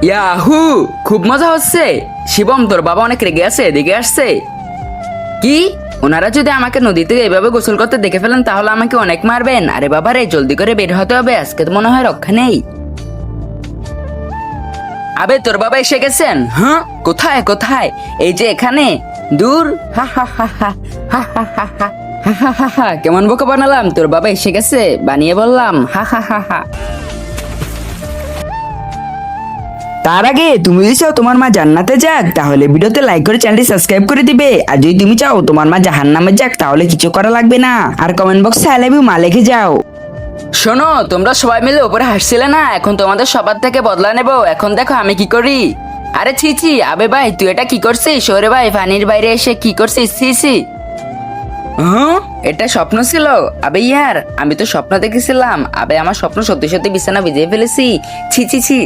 Yahoo, খুব মজা হচ্ছে। শিবম, তোর বাবা অনেক রেগে আছে, এদিকে আসছে। কি? ওনারা যদি আমাকে নদীতে এভাবে গোসল করতে দেখে ফেলেন তাহলে আমাকে অনেক মারবেন। আরে বাবা রে, জলদি করে বের হতে হবে, আজকে তো মনে হয় রক্ষা নেই। আবে, তোর বাবা এসে গেছেন? হ্যাঁ, কোথায় কোথায়? এই যে এখানে। দূর, হা হা হা হা হা হা হা হা হা হা হা হা। কেমন বোকা বানালাম? তোর বাবা এসে গেছে, বানিয়ে বললাম হা হা হা হা। তার আগে তুমি যদি চাও তোমার মা জান্নাতে যাক তাহলে ভিডিওতে লাইক করে চ্যানেলটি সাবস্ক্রাইব করে দিবে, আর যদি তুমি চাও তোমার মা জাহান্নামে যাক তাহলে কিছু করা লাগবে না, আর কমেন্ট বক্সে আই লাভ ইউ মা লিখে যাও। শোনো, তোমরা সবাই মিলে উপরে হাসছিলে না, এখন তোমাদের সবার থেকে বদলা নেব। এখন দেখো আমি কি করি। আরে ছি ছি, আবে ভাই তুই এটা কি করছিস? ওরে ভাই, পানির বাইরে এসে কি করছিস? ছি ছি। হ্যাঁ, এটা স্বপ্ন ছিল? আবে ইয়ার, আমি তো স্বপ্ন দেখেছিলাম। আবে আমার স্বপ্ন সত্যি সত্যি বিছানা ভিজিয়ে ফেলেছি। ছি ছি ছি।